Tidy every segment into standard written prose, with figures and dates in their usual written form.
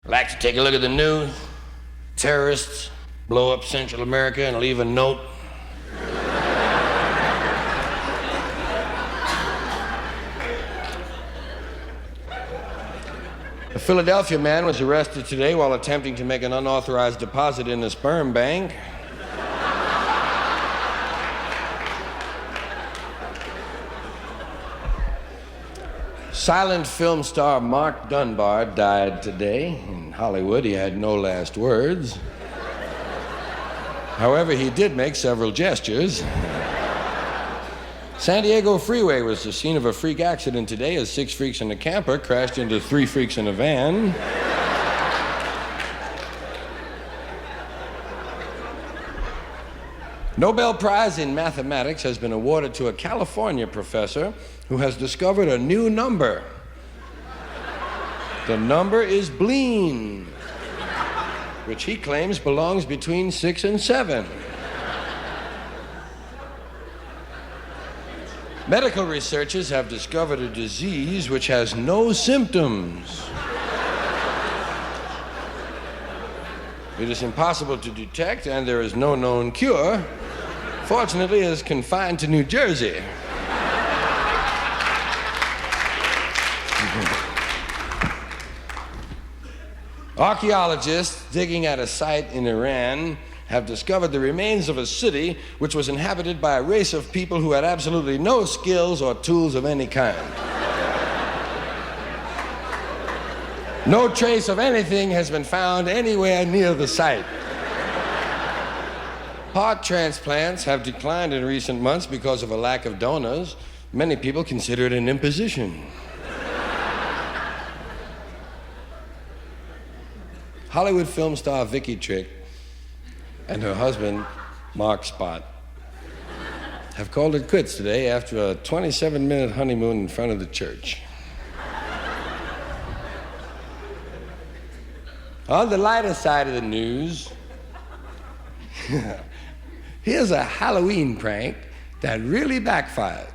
Like to take a look at the news. Terrorists blow up Central America and leave a note. A Philadelphia man was arrested today while attempting to make an unauthorized deposit in a sperm bank. Silent film star Mark Dunbar died today. In Hollywood, he had no last words. However, he did make several gestures. San Diego freeway was the scene of a freak accident today as 6 freaks in a camper crashed into 3 freaks in a van. Nobel Prize in Mathematics has been awarded to a California professor who has discovered a new number. The number is bleen, which he claims belongs between 6 and 7. Medical researchers have discovered a disease which has no symptoms. It is impossible to detect, and there is no known cure. Fortunately, it is confined to New Jersey. Archaeologists digging at a site in Iran have discovered the remains of a city which was inhabited by a race of people who had absolutely no skills or tools of any kind. No trace of anything has been found anywhere near the site. Heart transplants have declined in recent months because of a lack of donors. Many people consider it an imposition. Hollywood film star Vicky Trick and her husband, Mark Spot, have called it quits today after a 27-minute honeymoon in front of the church. On the lighter side of the news, here's a Halloween prank that really backfired.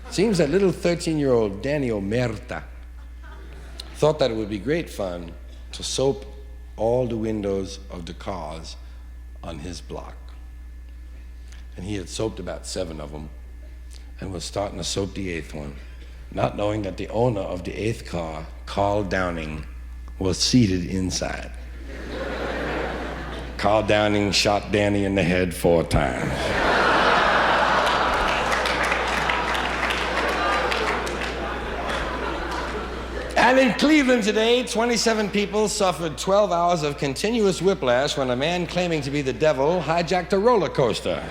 Seems that little 13-year-old Danny Omerta thought that it would be great fun to soap all the windows of the cars on his block. And he had soaped about 7 of them and was starting to soap the 8th one, not knowing that the owner of the 8th car, Carl Downing, was seated inside. Carl Downing shot Danny in the head 4 times. And in Cleveland today, 27 people suffered 12 hours of continuous whiplash when a man claiming to be the devil hijacked a roller coaster.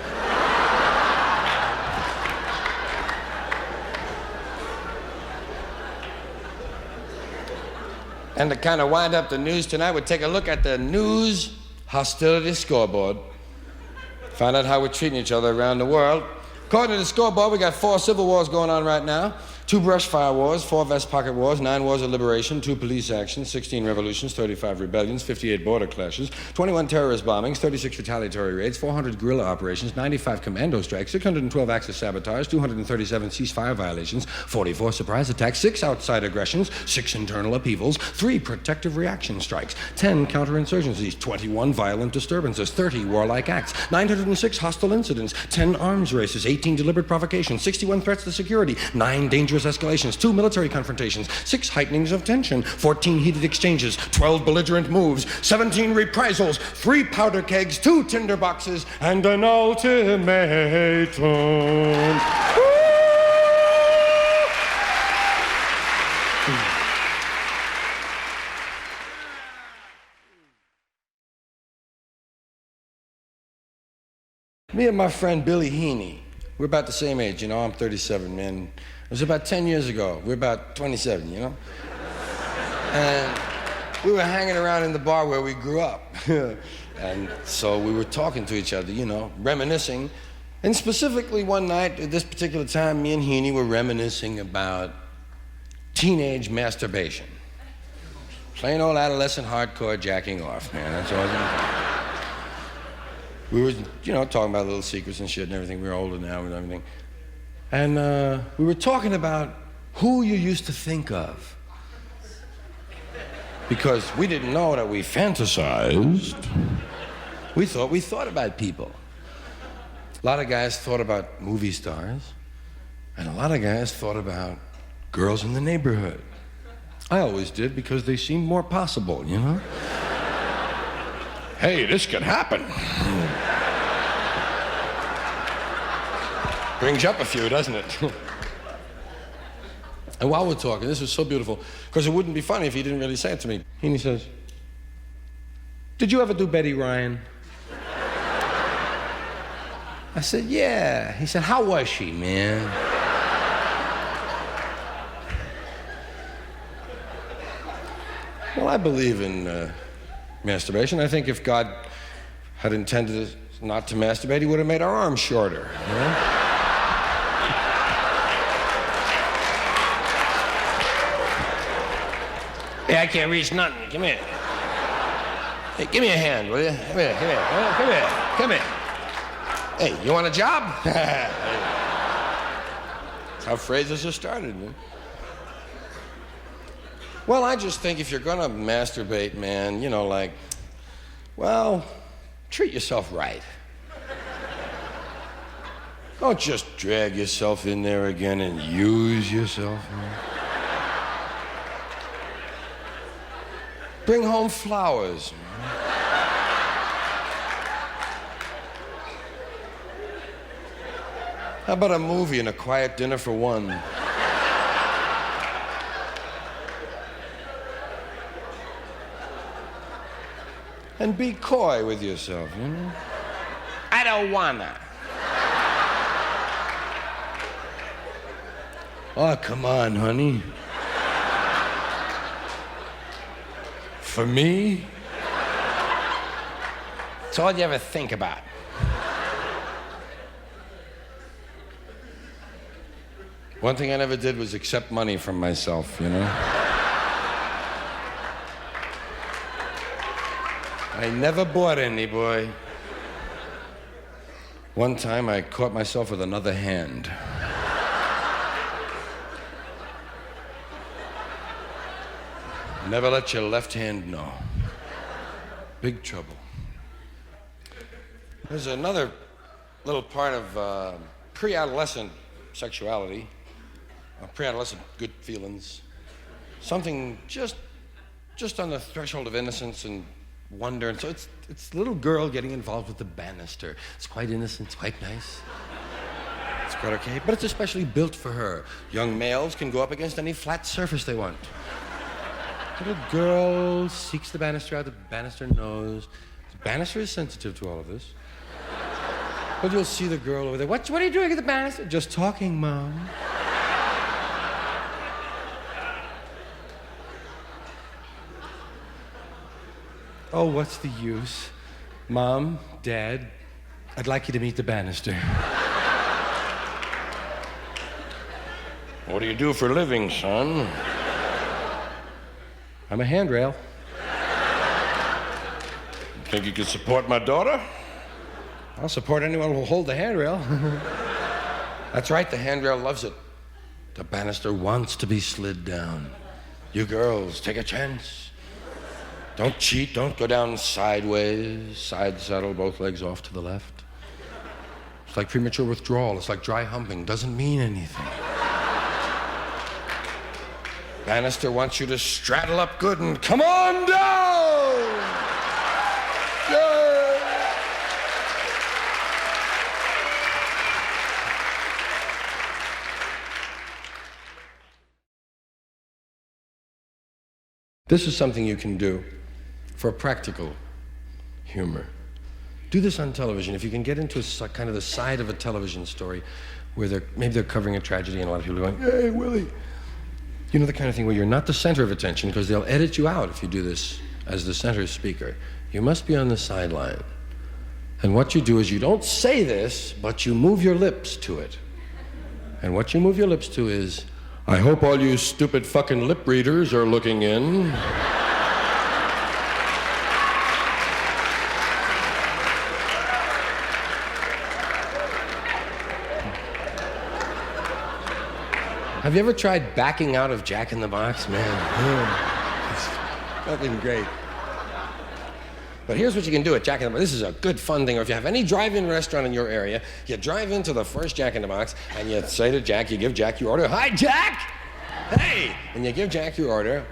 And to kind of wind up the news tonight, we'll take a look at the news hostility scoreboard. Find out how we're treating each other around the world. According to the scoreboard, we got 4 civil wars going on right now. 2 brush fire wars, 4 vest pocket wars, 9 wars of liberation, 2 police actions, 16 revolutions, 35 rebellions, 58 border clashes, 21 terrorist bombings, 36 retaliatory raids, 400 guerrilla operations, 95 commando strikes, 612 acts of sabotage, 237 ceasefire violations, 44 surprise attacks, 6 outside aggressions, 6 internal upheavals, 3 protective reaction strikes, 10 counterinsurgencies, 21 violent disturbances, 30 warlike acts, 906 hostile incidents, 10 arms races, 18 deliberate provocations, 61 threats to security, 9 dangerous escalations, 2 military confrontations, 6 heightenings of tension, 14 heated exchanges, 12 belligerent moves, 17 reprisals, 3 powder kegs, 2 tinder boxes, and an ultimatum. Me and my friend Billy Heaney, we're about the same age, you know, I'm 37, man. It was about 10 years ago. We're about 27, you know? And we were hanging around in the bar where we grew up. And so we were talking to each other, you know, reminiscing. And specifically one night, at this particular time, me and Heaney were reminiscing about teenage masturbation. Plain old adolescent hardcore jacking off, man. That's all we were, you know, talking about little secrets and shit and everything. We were older now and everything. And we were talking about who you used to think of Because we didn't know that we fantasized. We thought about people. A lot of guys thought about movie stars, and a lot of guys thought about girls in the neighborhood. I always did because they seemed more possible, you know? Hey, this could happen. Brings you up a few, doesn't it? And while we're talking, this was so beautiful, because it wouldn't be funny if he didn't really say it to me. And he says, "Did you ever do Betty Ryan?" I said, "Yeah." He said, "How was she, man?" Well, I believe in masturbation. I think if God had intended us not to masturbate, he would have made our arms shorter, you know? Hey, I can't reach nothing. Come here. Hey, give me a hand, will you? Come here, come here, come here, come here. Hey, you want a job? That's how phrases are started, man. Well, I just think if you're gonna masturbate, man, you know, like, well, treat yourself right. Don't just drag yourself in there again and use yourself, man. Bring home flowers, man. How about a movie and a quiet dinner for one? And be coy with yourself, you know? I don't wanna. Oh, come on, honey. For me? It's all you ever think about. One thing I never did was accept money from myself, you know? I never bought any, boy. One time I caught myself with another hand. Never let your left hand know. Big trouble. There's another little part of pre-adolescent sexuality, pre-adolescent good feelings. Something just on the threshold of innocence and wonder. And so it's a little girl getting involved with the banister. It's quite innocent, it's quite nice. It's quite okay, but it's especially built for her. Young males can go up against any flat surface they want. Little girl seeks the banister out, the banister knows. The banister is sensitive to all of this. But you'll see the girl over there. What are you doing at the banister? Just talking, Mom. Oh, what's the use? Mom, Dad, I'd like you to meet the banister. What do you do for a living, son? I'm a handrail. Think you could support my daughter? I'll support anyone who'll hold the handrail. That's right, the handrail loves it. The banister wants to be slid down. You girls, take a chance. Don't cheat, don't go down sideways. Side settle, both legs off to the left. It's like premature withdrawal. It's like dry humping. Doesn't mean anything. Banister wants you to straddle up good and come on down! Yay! This is something you can do for practical humor. Do this on television. If you can get into a kind of the side of a television story where maybe they're covering a tragedy and a lot of people are going, "Hey, Willie." You know, the kind of thing where you're not the center of attention because they'll edit you out if you do this as the center speaker. You must be on the sideline. And what you do is you don't say this, but you move your lips to it. And what you move your lips to is, "I hope all you stupid fucking lip readers are looking in." Have you ever tried backing out of Jack in the Box, man? Fucking great. But here's what you can do at Jack in the Box. This is a good fun thing. Or if you have any drive-in restaurant in your area, you drive into the first Jack in the Box and you say to Jack, you give Jack your order. Hi, Jack! Hey! And you give Jack your order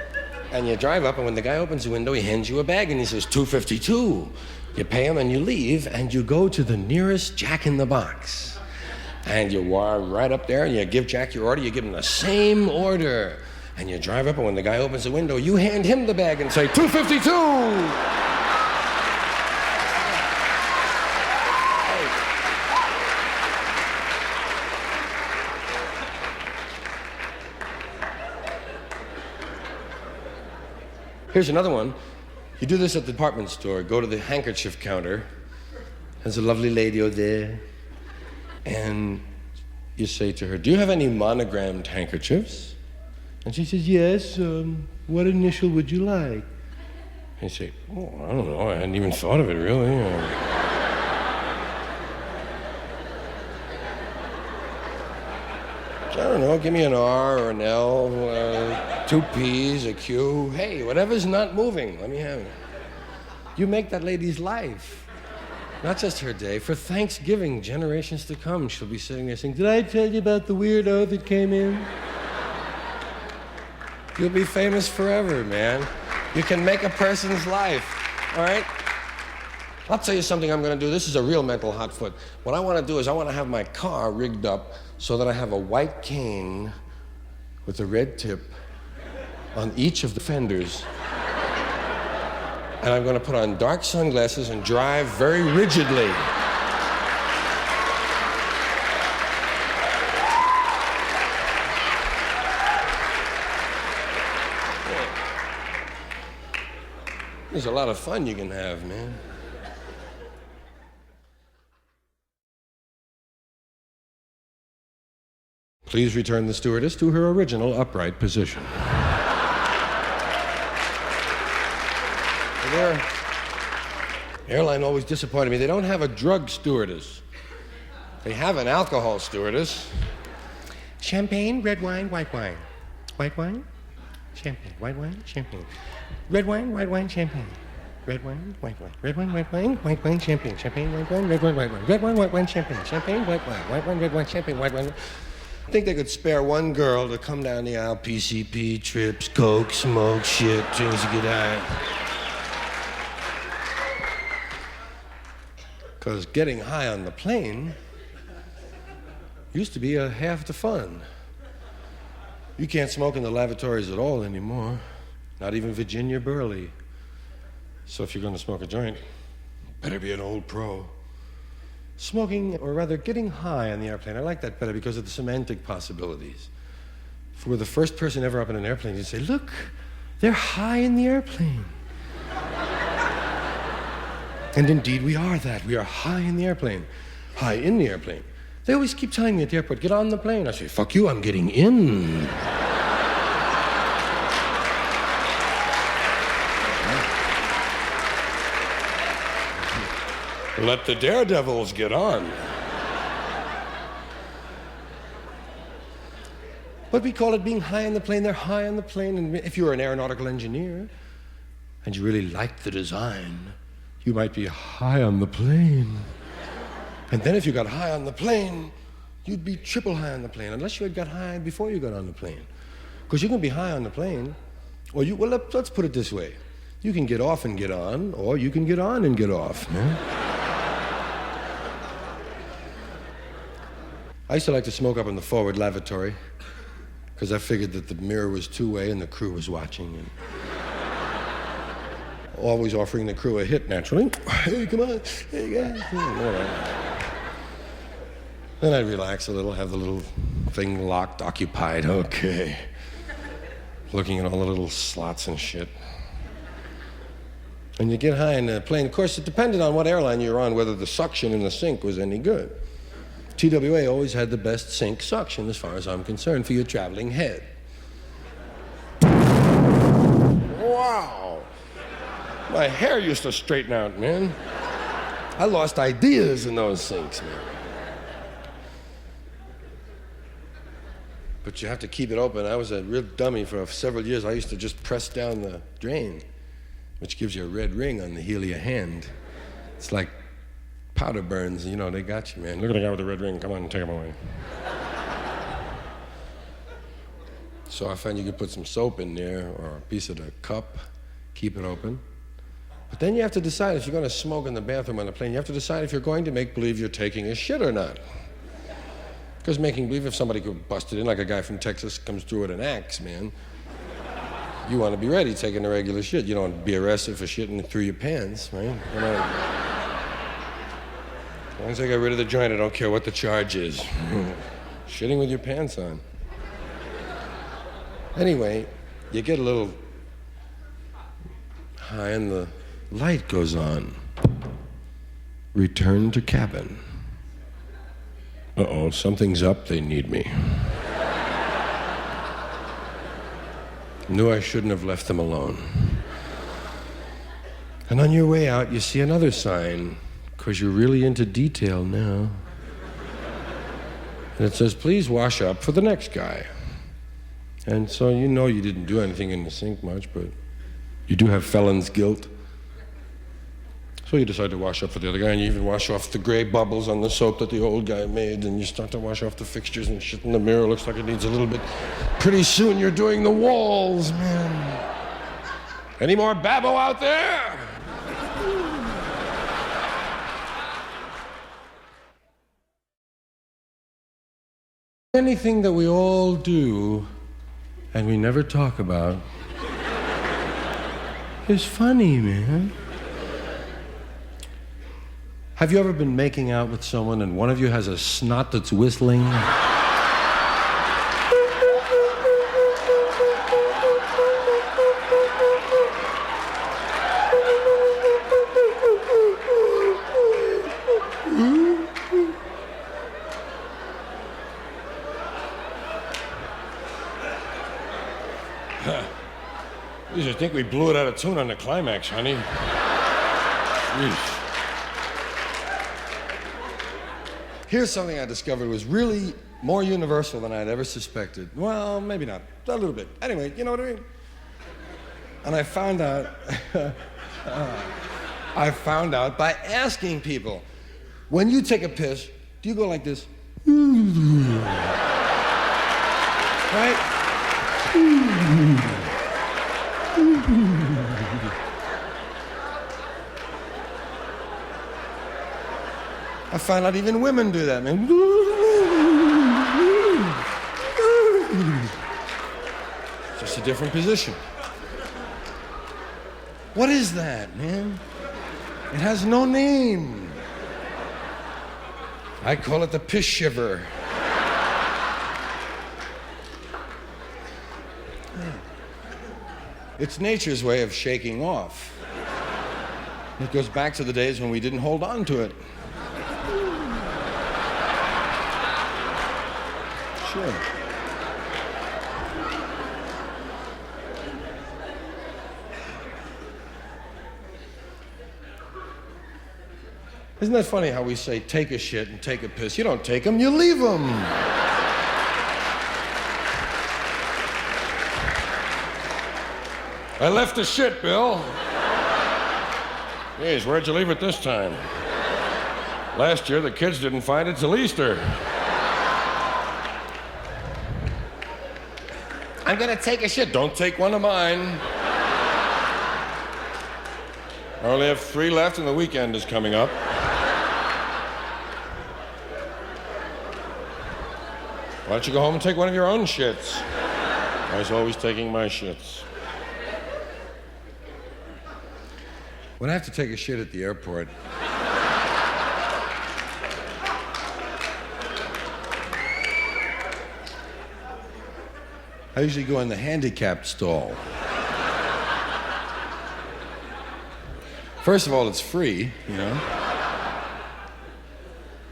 and you drive up, and when the guy opens the window, he hands you a bag and he says, $2.52. You pay him and you leave and you go to the nearest Jack in the Box. And you walk right up there and you give Jack your order, you give him the same order. And you drive up, and when the guy opens the window, you hand him the bag and say, $2.52. Here's another one. You do this at the department store. Go to the handkerchief counter. There's a lovely lady over there. And you say to her, do you have any monogrammed handkerchiefs? And she says, yes. What initial would you like? And you say, oh, I don't know. I hadn't even thought of it, really. I don't know, give me an R or an L, 2 P's, a Q. Hey, whatever's not moving, let me have it. You make that lady's life. Not just her day. For Thanksgiving, generations to come, she'll be sitting there saying, did I tell you about the weirdo that came in? You'll be famous forever, man. You can make a person's life, all right? I'll tell you something I'm going to do. This is a real mental hot foot. What I want to do is I want to have my car rigged up so that I have a white cane with a red tip on each of the fenders. And I'm going to put on dark sunglasses and drive very rigidly. There's a lot of fun you can have, man. Please return the stewardess to her original upright position. Their airline always disappointed me. They don't have a drug stewardess. They have an alcohol stewardess. Champagne, red wine, white wine. White wine, champagne. White wine, champagne. Red wine, white wine, champagne. Red wine, white wine. Red wine, white wine, white wine, champagne. Champagne, white wine, red wine, white wine. Red wine, white wine, champagne. Champagne, white wine. White wine, red wine, champagne, white wine. I think they could spare one girl to come down the aisle, PCP, trips, coke, smoke, shit, drinks to get high. Because getting high on the plane used to be half the fun. You can't smoke in the lavatories at all anymore, not even Virginia Burley. So if you're going to smoke a joint, better be an old pro. Smoking, or rather getting high on the airplane, I like that better because of the semantic possibilities. If we're the first person ever up in an airplane, you'd say, look, they're high in the airplane. And indeed we are that. We are high in the airplane. High in the airplane. They always keep telling me at the airport, get on the plane. I say, fuck you, I'm getting in. Let the daredevils get on. But we call it being high on the plane. They're high on the plane. And if you're an aeronautical engineer and you really like the design, you might be high on the plane. And then if you got high on the plane, you'd be triple high on the plane, unless you had got high before you got on the plane. Because you can be high on the plane, or let's put it this way. You can get off and get on, or you can get on and get off. Yeah? I used to like to smoke up in the forward lavatory because I figured that the mirror was two-way and the crew was watching. And always offering the crew a hit, naturally. Hey, come on. Hey, guys. All right. Then I'd relax a little, have the little thing locked, occupied. Okay. Looking at all the little slots and shit. And you get high in the plane. Of course, it depended on what airline you were on, whether the suction in the sink was any good. TWA always had the best sink suction, as far as I'm concerned, for your traveling head. Wow. My hair used to straighten out, man. I lost ideas in those sinks, man. But you have to keep it open. I was a real dummy for several years. I used to just press down the drain. which gives you a red ring on the heel of your hand. It's like powder burns, you know, they got you, man. Look at the guy with the red ring. Come on, take him away. So I found you could put some soap in there or a piece of the cup, keep it open. But then you have to decide if you're going to smoke in the bathroom on the plane, you have to decide if you're going to make believe you're taking a shit or not. Because making believe, if somebody could bust it in, like a guy from Texas comes through with an axe, man, you want to be ready taking a regular shit. You don't want to be arrested for shitting through your pants, right? You know, as long as I got rid of the joint, I don't care what the charge is. Shitting with your pants on. Anyway, you get a little high and the light goes on. Return to cabin. Uh-oh, something's up, they need me. Knew I shouldn't have left them alone. And on your way out, you see another sign, because you're really into detail now. And it says, please wash up for the next guy. And so you know you didn't do anything in the sink much, but you do have felon's guilt. So you decide to wash up for the other guy, and you even wash off the gray bubbles on the soap that the old guy made, and you start to wash off the fixtures, and shit in the mirror looks like it needs a little bit. Pretty soon you're doing the walls, man. Any more babbo out there? Anything that we all do and we never talk about is funny, man. Have you ever been making out with someone and one of you has a snot that's whistling? I think we blew it out of tune on the climax, honey. Jeez. Here's something I discovered was really more universal than I'd ever suspected. Well, maybe not. A little bit. Anyway, you know what I mean? And I found out by asking people, when you take a piss, do you go like this? Right? I found out even women do that, man. Just a different position. What is that, man? It has no name. I call it the piss shiver. It's nature's way of shaking off. It goes back to the days when we didn't hold on to it. Sure. Isn't that funny how we say take a shit and take a piss? You don't take them, you leave them. I left the shit, Bill. Jeez, where'd you leave it this time? Last year, the kids didn't find it till Easter. I'm gonna take a shit. Don't take one of mine. I only have 3 left and the weekend is coming up. Why don't you go home and take one of your own shits? I was always taking my shits. When I have to take a shit at the airport, I usually go in the handicapped stall. First of all, it's free, you know.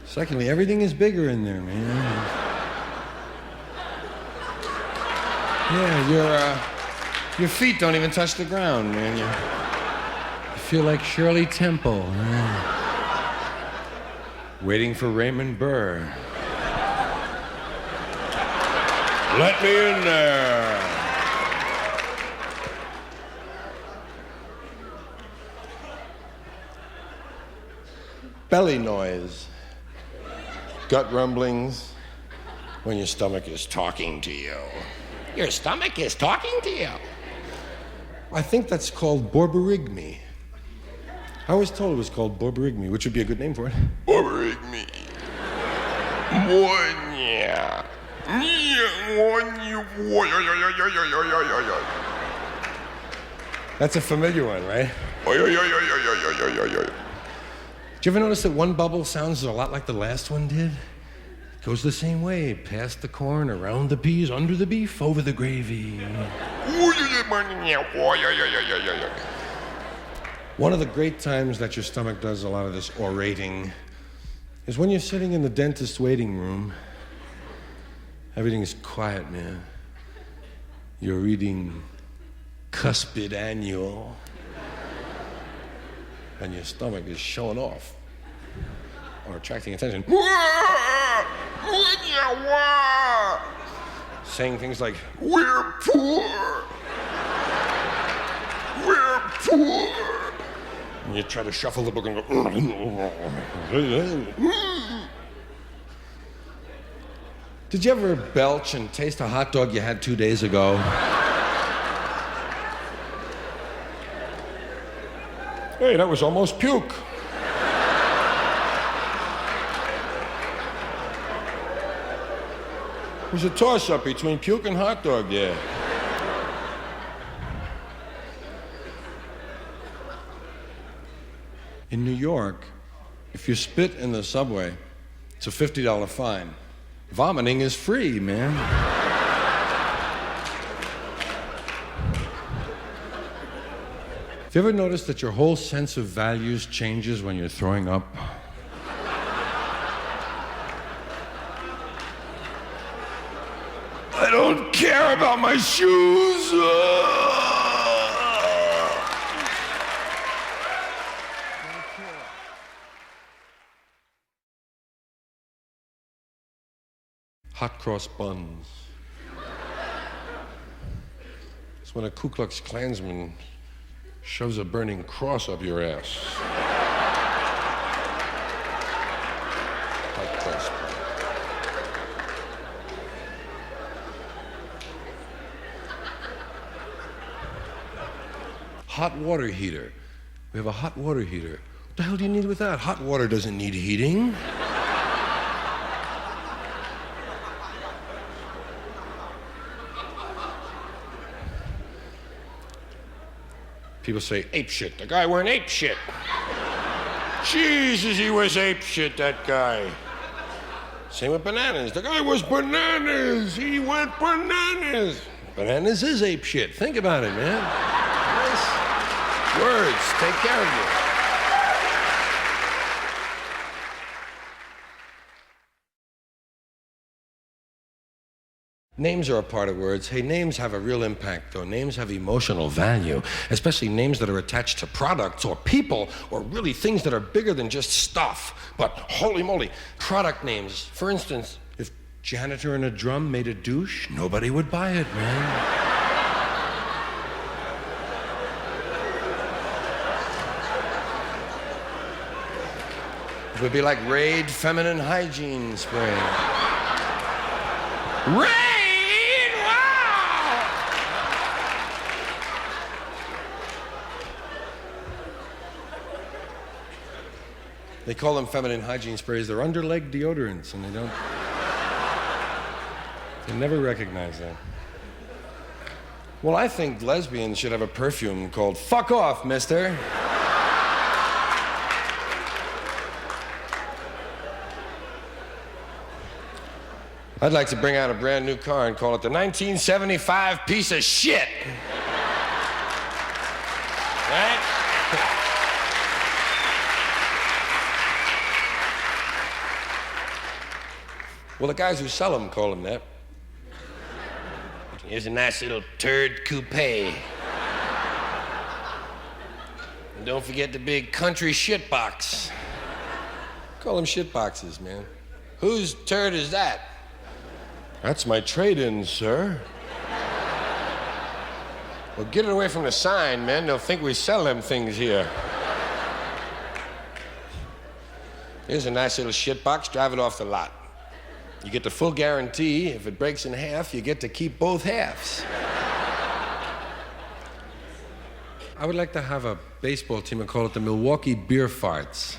Secondly, everything is bigger in there, man. Yeah, your feet don't even touch the ground, man. You feel like Shirley Temple. Waiting for Raymond Burr. Let me in there. belly noise, gut rumblings, when your stomach is talking to you. Your stomach is talking to you. I think that's called borborygmi. I was told it was called borborygmi, which would be a good name for it. Borborygmi. That's a familiar one, right? Did you ever notice that one bubble sounds a lot like the last one did? It goes the same way, past the corn, around the peas, under the beef, over the gravy. One of the great times that your stomach does a lot of this orating is when you're sitting in the dentist's waiting room. Everything is quiet, man. You're reading Cuspid Annual, and your stomach is showing off or attracting attention. Saying things like, "We're poor. We're poor." And you try to shuffle the book and go. Did you ever belch and taste a hot dog you had 2 days ago? Hey, that was almost puke. It was a toss-up between puke and hot dog, yeah. In New York, if you spit in the subway, it's a $50 fine. Vomiting is free, man. Have you ever noticed that your whole sense of values changes when you're throwing up? I don't care about my shoes. Hot cross buns. It's when a Ku Klux Klansman shoves a burning cross up your ass. Hot cross bun. Hot water heater. We have a hot water heater. What the hell do you need with that? Hot water doesn't need heating. People say, ape shit. The guy wearing ape shit. Jesus, he was ape shit, that guy. Same with bananas. The guy was bananas. He went bananas. Bananas is ape shit. Think about it, man. Nice. Words, take care of you. Names are a part of words. Hey, names have a real impact, though. Names have emotional value, especially names that are attached to products or people or really things that are bigger than just stuff. But holy moly, product names. For instance, if Janitor in a Drum made a douche, nobody would buy it, man. It would be like Raid Feminine Hygiene Spray. Raid! They call them feminine hygiene sprays. They're underleg deodorants, and they never recognize that. Well, I think lesbians should have a perfume called Fuck Off, Mister. I'd like to bring out a brand new car and call it the 1975 piece of shit. Right? Well, the guys who sell them call them that. Here's a nice little turd coupe. And don't forget the big country shit box. Call them shit boxes, man. Whose turd is that? That's my trade-in, sir. Well, get it away from the sign, man. They'll think we sell them things here. Here's a nice little shit box, drive it off the lot. You get the full guarantee. If it breaks in half, you get to keep both halves. I would like to have a baseball team and call it the Milwaukee Beer Farts.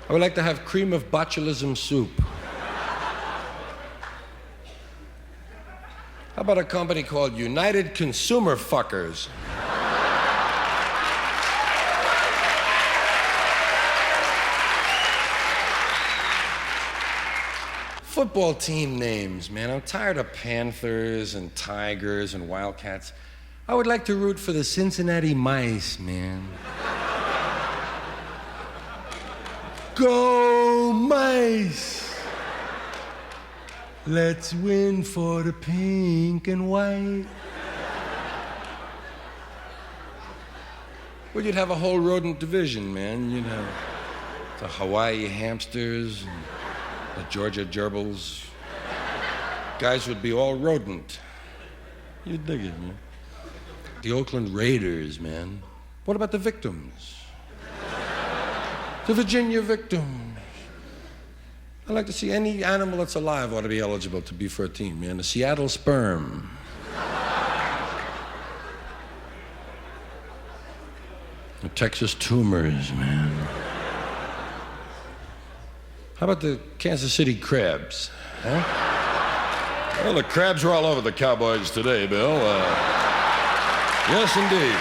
I would like to have cream of botulism soup. How about a company called United Consumer Fuckers? Football team names, man. I'm tired of Panthers and Tigers and Wildcats. I would like to root for the Cincinnati Mice, man. Go Mice! Let's win for the pink and white. Well, you'd have a whole rodent division, man. You'd have the Hawaii hamsters and the Georgia gerbils. Guys would be all rodent. You'd dig it, man. The Oakland Raiders, man. What about the victims? The Virginia victims. I'd like to see any animal that's alive ought to be eligible to be for a team, man. The Seattle sperm. The Texas tumors, man. How about the Kansas City crabs? Huh? Well, the crabs are all over the Cowboys today, Bill. Yes, indeed.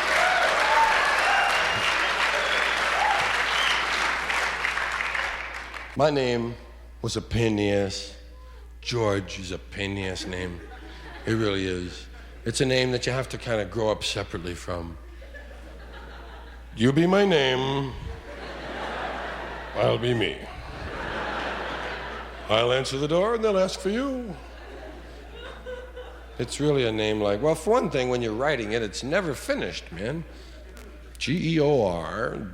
My name was a pain in the ass. George is a pain in the ass name. It really is. It's a name that you have to kind of grow up separately from. You be my name, I'll be me. I'll answer the door and they'll ask for you. It's really a name like, well, for one thing, when you're writing it, it's never finished, man. G-E-O-R-G-E.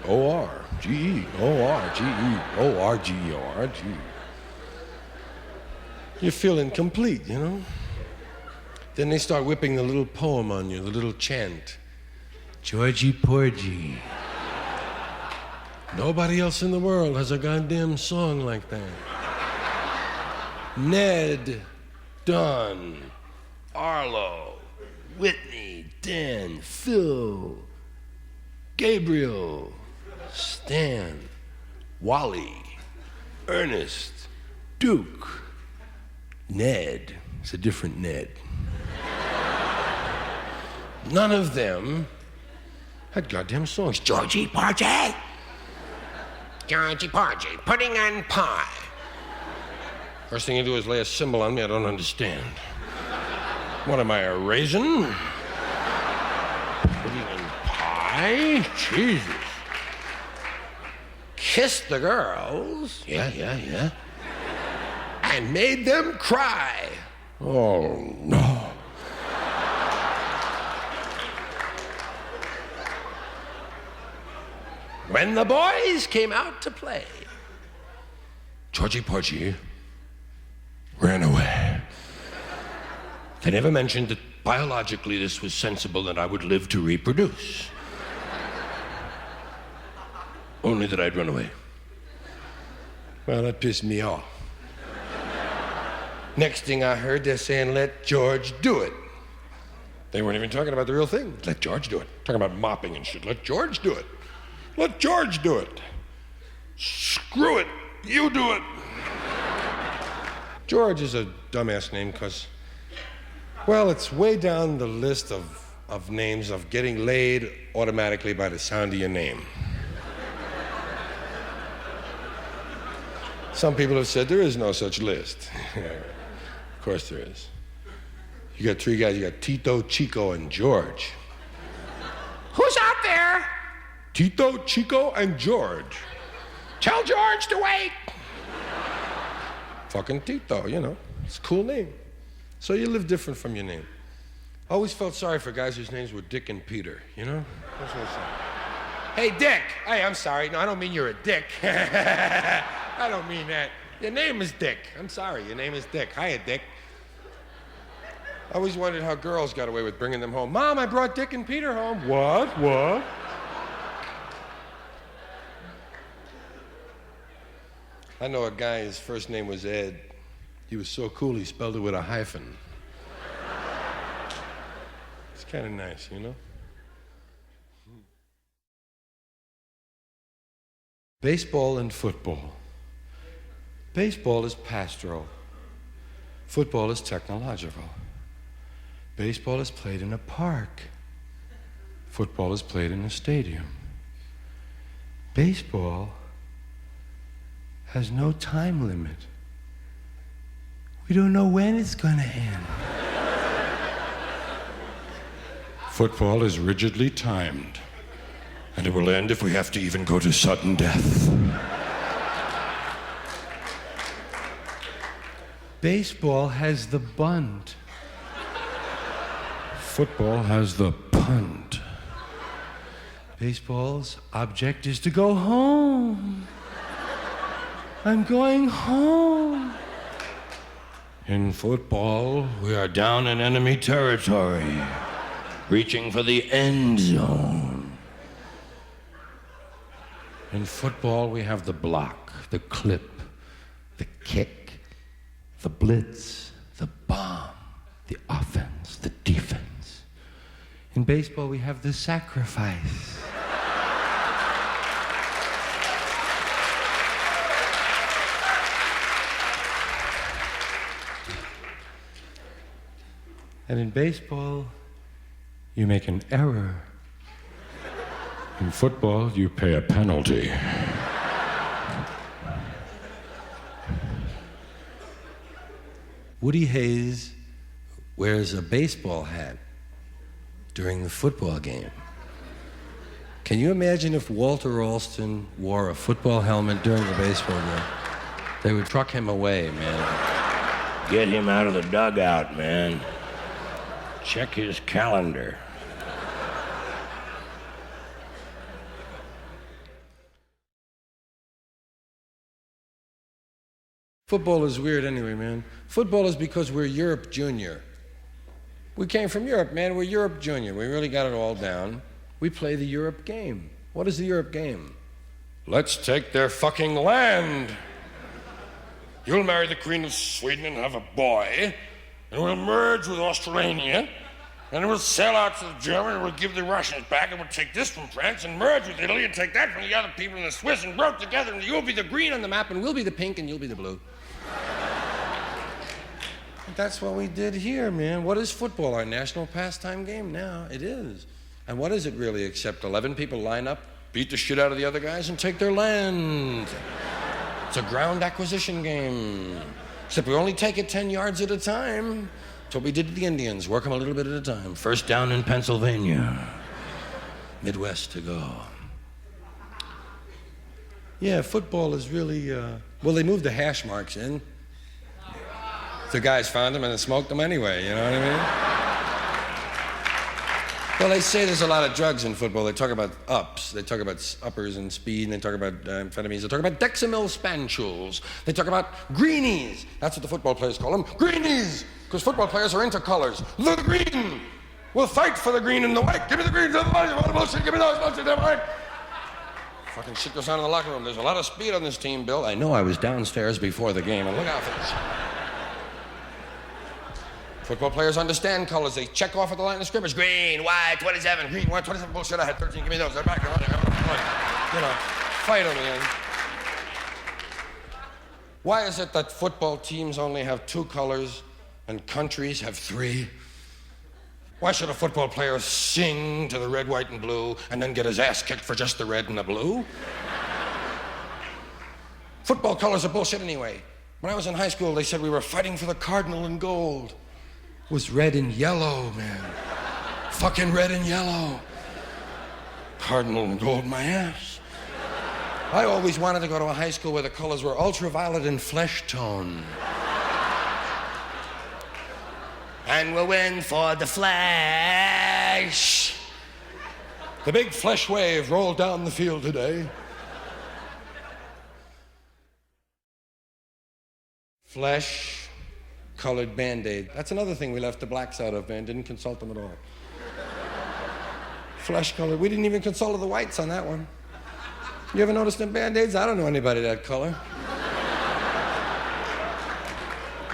O-R-G-E-O-R-G-E-O-R-G-E-O-R-G. You feel incomplete, you know? Then they start whipping the little poem on you, the little chant. Georgie Porgy. Nobody else in the world has a goddamn song like that. Ned, Don, Arlo, Whitney, Dan, Phil, Gabriel, Stan, Wally, Ernest, Duke, Ned. It's a different Ned. None of them had goddamn songs. Georgie Porgy. Georgie Porgy, pudding and pie. First thing you do is lay a symbol on me I don't understand. What am I, a raisin? Pudding and pie? Jesus. Kissed the girls. Yeah. And made them cry. Oh, no. When the boys came out to play, Georgie Porgy ran away. They never mentioned that biologically this was sensible that I would live to reproduce. Only that I'd run away. Well, that pissed me off. Next thing I heard, they're saying, let George do it. They weren't even talking about the real thing. Let George do it. Talking about mopping and shit. Let George do it. Let George do it. Screw it. You do it. George is a dumbass name because, well, it's way down the list of names of getting laid automatically by the sound of your name. Some people have said there is no such list. Of course there is. You got three guys. You got Tito, Chico, and George. Who's out there? Tito, Chico, and George. Tell George to wait. Fucking Tito, you know. It's a cool name. So you live different from your name. I always felt sorry for guys whose names were Dick and Peter, you know? That's what I said. Hey, Dick. Hey, I'm sorry. No, I don't mean you're a dick. I don't mean that. Your name is Dick. I'm sorry. Your name is Dick. Hiya, Dick. I always wondered how girls got away with bringing them home. Mom, I brought Dick and Peter home. What? I know a guy, his first name was Ed. He was so cool, he spelled it with a hyphen. It's kind of nice, you know? Baseball and football. Baseball is pastoral. Football is technological. Baseball is played in a park. Football is played in a stadium. Baseball has no time limit. We don't know when it's gonna end. Football is rigidly timed, and it will end if we have to even go to sudden death. Baseball has the bunt. Football has the punt. Baseball's object is to go home. I'm going home. In football, we are down in enemy territory, reaching for the end zone. In football, we have the block, the clip, the kick, the blitz, the bomb, the offense, the defense. In baseball, we have the sacrifice. And in baseball, you make an error. In football, you pay a penalty. Woody Hayes wears a baseball hat during the football game. Can you imagine if Walter Alston wore a football helmet during the baseball game? They would truck him away, man. Get him out of the dugout, man. Check his calendar. Football is weird anyway, man. Football is because we're Europe Junior. We came from Europe, man. We're Europe Junior. We really got it all down. We play the Europe game. What is the Europe game? Let's take their fucking land. You'll marry the Queen of Sweden and have a boy, and we'll merge with Australia, and we'll sail out to the German, and we'll give the Russians back, and we'll take this from France and merge with Italy and take that from the other people in the Swiss and work together, and you'll be the green on the map, and we'll be the pink, and you'll be the blue. That's what we did here, man. What is football? Our national pastime game now. It is. And what is it really except 11 people line up, beat the shit out of the other guys, and take their land? It's a ground acquisition game. Except we only take it 10 yards at a time. That's what we did to the Indians. Work them a little bit at a time. First down in Pennsylvania. Midwest to go. Yeah, football is really, well, they moved the hash marks in. The guys found them and then smoked them anyway, you know what I mean? Well, they say there's a lot of drugs in football. They talk about ups. They talk about uppers and speed, and they talk about amphetamines. They talk about Dexamyl spanchules. They talk about greenies. That's what the football players call them. Greenies! Because football players are into colors. The green! We'll fight for the green and the white. Give me the green, the white, all the bullshit. Give me those bullshit, the white. Fucking shit goes on in the locker room. There's a lot of speed on this team, Bill. I know I was downstairs before the game, and look out for this. Football players understand colors. They check off at the line of scrimmage. Green, white, 27, green, white, 27. Bullshit, I had 13. Give me those. They're back. You know, fight them, man. Why is it that football teams only have 2 colors and countries have 3? Why should a football player sing to the red, white, and blue and then get his ass kicked for just the red and the blue? Football colors are bullshit anyway. When I was in high school, they said we were fighting for the cardinal and gold. It was red and yellow, man. Fucking red and yellow. Cardinal and gold, my ass. I always wanted to go to a high school where the colors were ultraviolet and flesh tone. And we'll win for the flesh. The big flesh wave rolled down the field today. Flesh colored Band-Aid. That's another thing we left the blacks out of, man. Didn't consult them at all. Flesh color. We didn't even consult the whites on that one. You ever noticed them Band-Aids? I don't know anybody that color.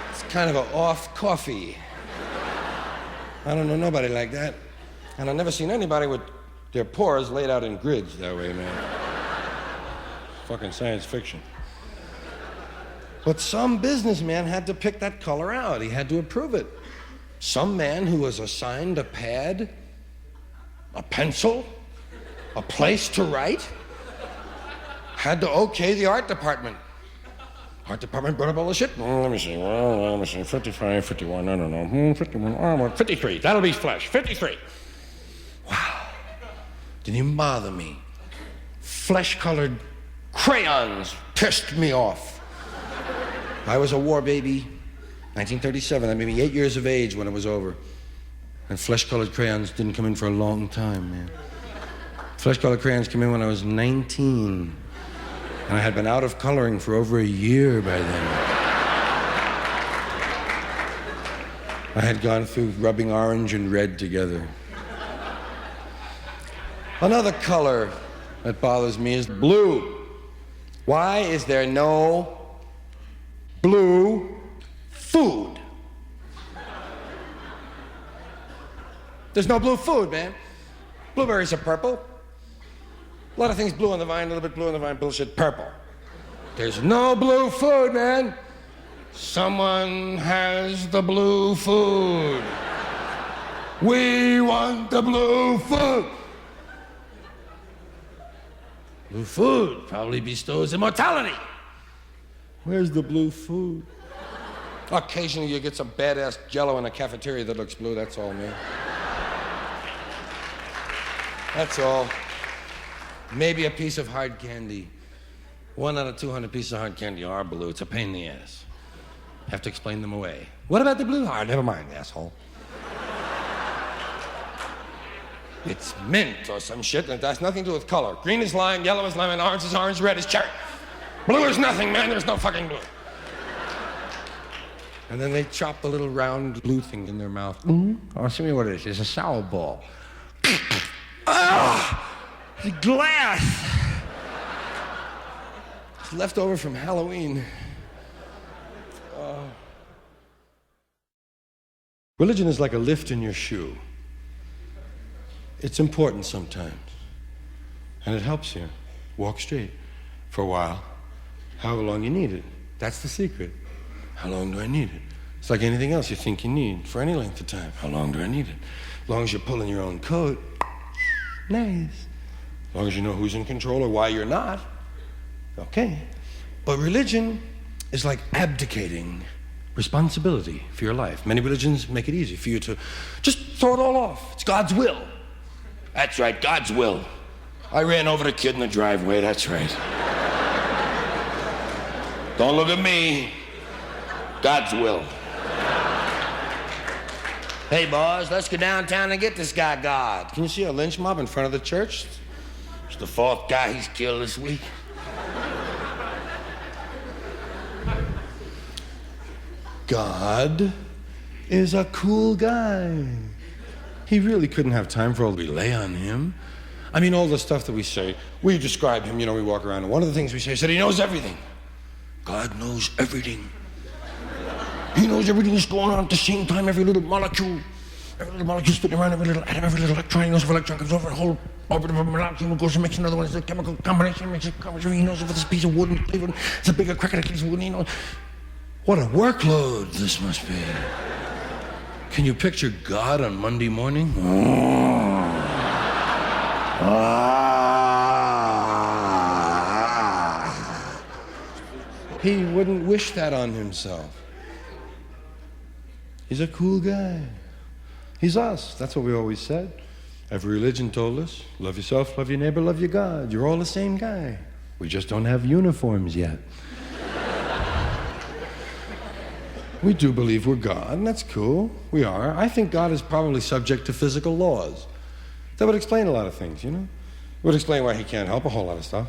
It's kind of an off coffee. I don't know nobody like that. And I've never seen anybody with their pores laid out in grids that way, man. Fucking science fiction. But some businessman had to pick that color out. He had to approve it. Some man who was assigned a pad, a pencil, a place to write, had to okay the art department. Art department brought up all the shit. Let me see. Well, let me see. 55, 51, I don't know. 51, 53. That'll be flesh. 53. Wow. Didn't even bother me. Flesh-colored crayons pissed me off. I was a war baby, 1937. That made me 8 years of age when it was over. And flesh-colored crayons didn't come in for a long time, man. Flesh-colored crayons came in when I was 19. And I had been out of coloring for over a year by then. I had gone through rubbing orange and red together. Another color that bothers me is blue. Why is there no blue food? There's no blue food, man. Blueberries are purple. A lot of things blue on the vine, a little bit blue on the vine, bullshit, purple. There's no blue food, man. Someone has the blue food. We want the blue food. Blue food probably bestows immortality. Where's the blue food? Occasionally you get some badass Jell-O in a cafeteria that looks blue, that's all, man. That's all. Maybe a piece of hard candy. 1 out of 200 pieces of hard candy are blue. It's a pain in the ass. Have to explain them away. What about the blue heart? Never mind, asshole. It's mint or some shit, and it has nothing to do with color. Green is lime, yellow is lemon, orange is orange, red is cherry. Blue is nothing, man. There's no fucking blue. And then they chop the little round blue thing in their mouth. Oh, show me what it is. It's a sour ball. The glass. It's left over from Halloween. Religion is like a lift in your shoe. It's important sometimes. And it helps you walk straight for a while, however long you need it. That's the secret. How long do I need it? It's like anything else you think you need for any length of time. How long do I need it? As long as you're pulling your own coat, nice. As long as you know who's in control or why you're not, okay. But religion is like abdicating responsibility for your life. Many religions make it easy for you to just throw it all off. It's God's will. That's right, God's will. I ran over the kid in the driveway, that's right. Don't look at me. God's will. Hey, boys, let's go downtown and get this guy, God. Can you see a lynch mob in front of the church? It's the 4th guy he's killed this week. God is a cool guy. He really couldn't have time for all we lay on him. I mean, all the stuff that we say, we describe him, we walk around, and one of the things we say is that he knows everything. God knows everything. He knows everything that's going on at the same time, every little molecule spinning around, every little atom, every little electron. He knows if an electron comes over a whole orbit of a molecule, goes and makes another one. It's a chemical combination, makes a combination. He knows if it's a piece of wood and flavor, it's a bigger crack at a piece of wood. He knows. What a workload this must be. Can you picture God on Monday morning? He wouldn't wish that on himself. He's a cool guy. He's us. That's what we always said. Every religion told us, love yourself, love your neighbor, love your God. You're all the same guy. We just don't have uniforms yet. We do believe we're God, and that's cool. We are. I think God is probably subject to physical laws. That would explain a lot of things, It would explain why he can't help a whole lot of stuff.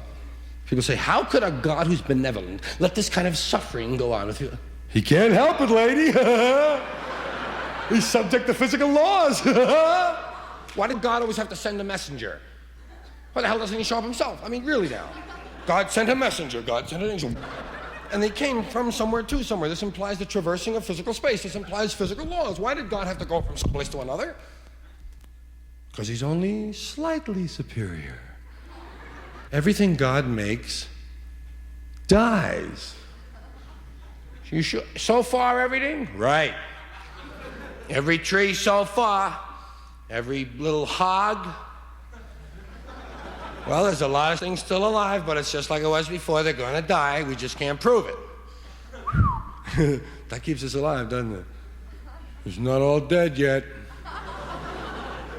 People say, how could a God who's benevolent let this kind of suffering go on with you? He can't help it, lady. He's subject to physical laws. Why did God always have to send a messenger? Why the hell doesn't he show up himself? I mean, really now. God sent a messenger. God sent an angel. And they came from somewhere to somewhere. This implies the traversing of physical space. This implies physical laws. Why did God have to go from some place to another? Because he's only slightly superior. Everything God makes dies. You sure? So far, everything? Right. Every tree so far, every little hog. Well, there's a lot of things still alive, but it's just like it was before. They're going to die. We just can't prove it. That keeps us alive, doesn't it? It's not all dead yet.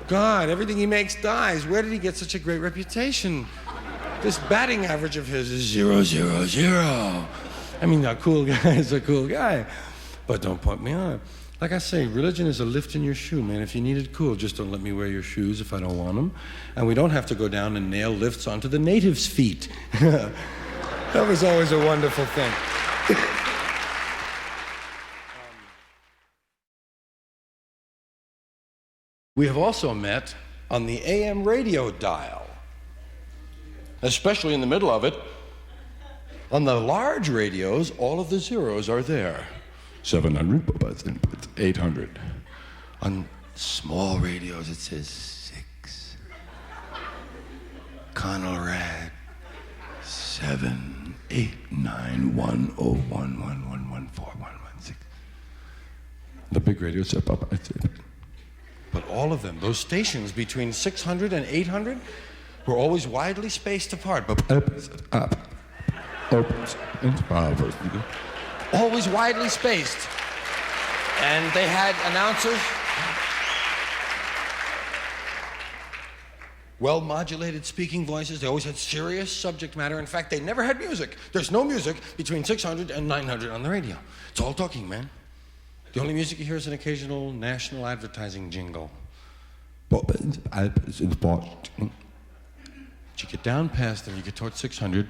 God, everything he makes dies. Where did he get such a great reputation? This batting average of his is 0, 0, 0. I mean, a cool guy is a cool guy, but don't put me on. Like I say, religion is a lift in your shoe, man. If you need it cool, just don't let me wear your shoes if I don't want them. And we don't have to go down and nail lifts onto the natives' feet. That was always a wonderful thing. We have also met on the AM radio dial, especially in the middle of it. On the large radios, all of the zeros are there. 700, 800. On small radios, it says 6. Conrad, 7, 8, 9, 1, 0, 1, 1, 1, 1, 4, 1, 1, 6. The big radios are up. But all of them, those stations between 600 and 800, were always widely spaced apart. Always widely spaced. And they had announcers, well-modulated speaking voices. They always had serious subject matter. In fact, they never had music. There's no music between 600 and 900 on the radio. It's all talking, man. The only music you hear is an occasional national advertising jingle. But you get down past them, you get towards 600.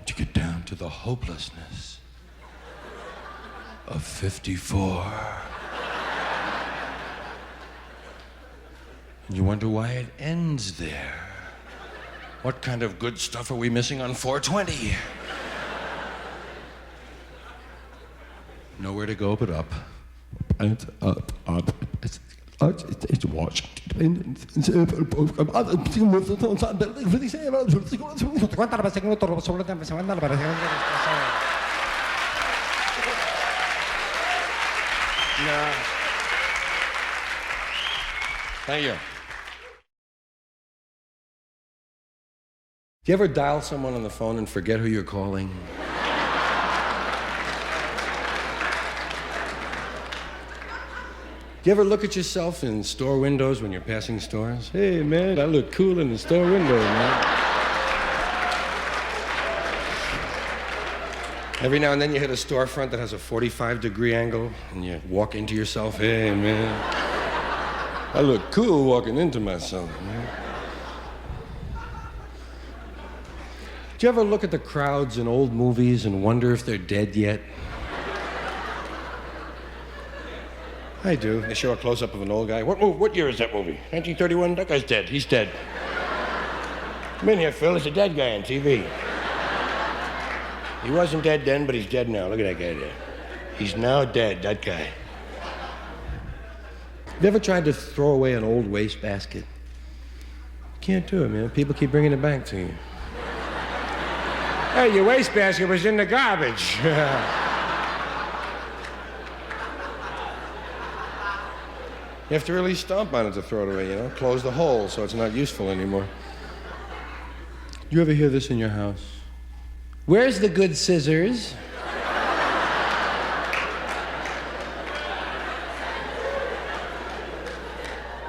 You get down to the hopelessness of 54. And you wonder why it ends there. What kind of good stuff are we missing on 420? Nowhere to go but up. And up. It's watch. No. Thank you. Do you ever dial someone on the phone and forget who you're calling? Do you ever look at yourself in store windows when you're passing stores? Hey, man, I look cool in the store window, man. Every now and then you hit a storefront that has a 45-degree angle, and you walk into yourself, hey, man, I look cool walking into myself, man. Do you ever look at the crowds in old movies and wonder if they're dead yet? I do. They show a close-up of an old guy. What year is that movie? 1931? That guy's dead. He's dead. Come in here, Phil. It's a dead guy on TV. He wasn't dead then, but he's dead now. Look at that guy there. He's now dead, that guy. You ever tried to throw away an old wastebasket? Can't do it, man. People keep bringing it back to you. Hey, your wastebasket was in the garbage. You have to really stomp on it to throw it away, you know? Close the hole so it's not useful anymore. You ever hear this in your house? Where's the good scissors?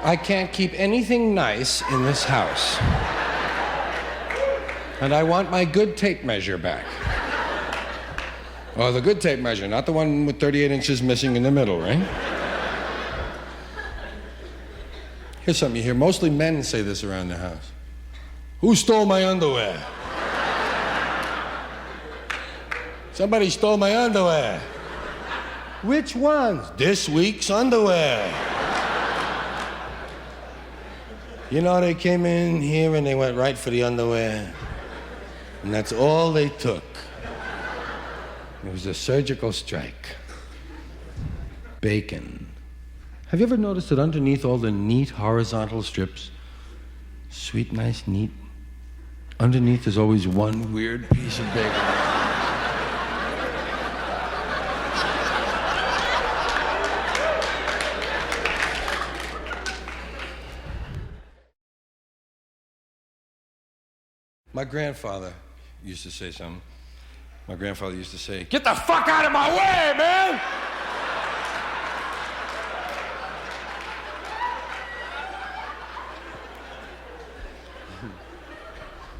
I can't keep anything nice in this house. And I want my good tape measure back. Oh, the good tape measure, not the one with 38 inches missing in the middle, right? Here's something you hear. Mostly men say this around the house. Who stole my underwear? Somebody stole my underwear. Which ones? This week's underwear. You know, they came in here and they went right for the underwear. And that's all they took. It was a surgical strike. Bacon. Have you ever noticed that underneath all the neat horizontal strips, sweet, nice, neat, underneath there's always one weird piece of bacon? My grandfather used to say something. My grandfather used to say, "Get the fuck out of my way, man!"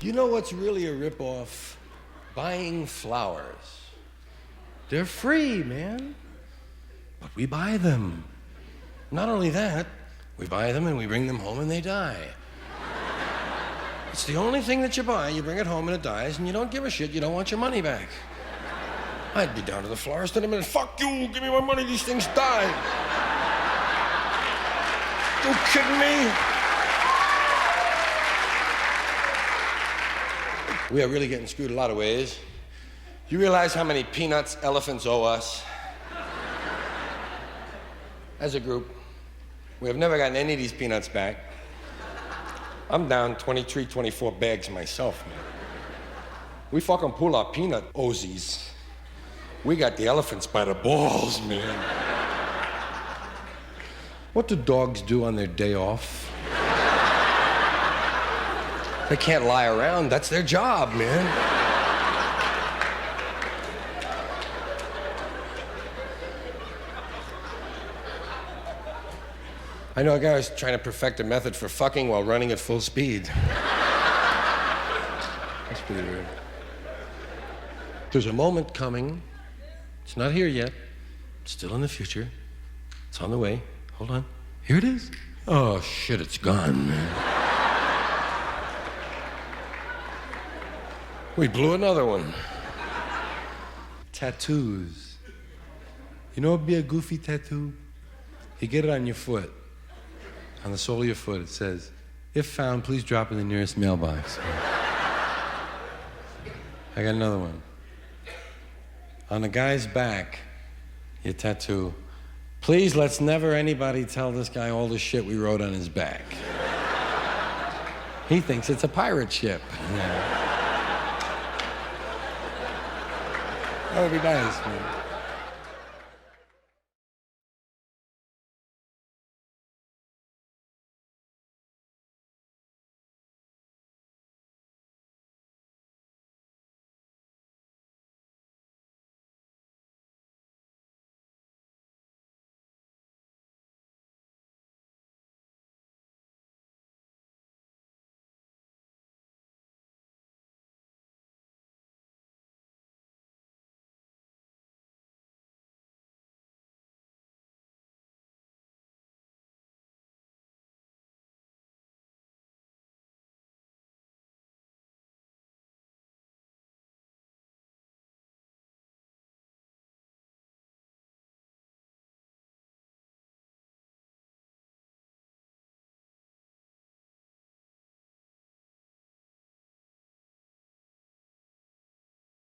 You know what's really a ripoff? Buying flowers. They're free, man. But we buy them. Not only that, we buy them and we bring them home and they die. It's the only thing that you buy. You bring it home and it dies, and you don't give a shit. You don't want your money back. I'd be down to the florist in a minute. Fuck you, give me my money, these things die. You kidding me? We are really getting screwed a lot of ways. You realize how many peanuts elephants owe us? As a group, we have never gotten any of these peanuts back. I'm down 23, 24 bags myself, man. We fucking pull our peanut Ozies. We got the elephants by the balls, man. What do dogs do on their day off? They can't lie around. That's their job, man. I know a guy who's trying to perfect a method for fucking while running at full speed. That's pretty weird. There's a moment coming. It's not here yet. It's still in the future. It's on the way. Hold on. Here it is. Oh, shit, it's gone, man. We blew another one. Tattoos. You know what would be a goofy tattoo? You get it on your foot. On the sole of your foot, it says, "If found, please drop in the nearest mailbox." I got another one. On the guy's back, your tattoo, "Please, let's never anybody tell this guy all the shit we wrote on his back." He thinks it's a pirate ship. Yeah. That would be nice, man.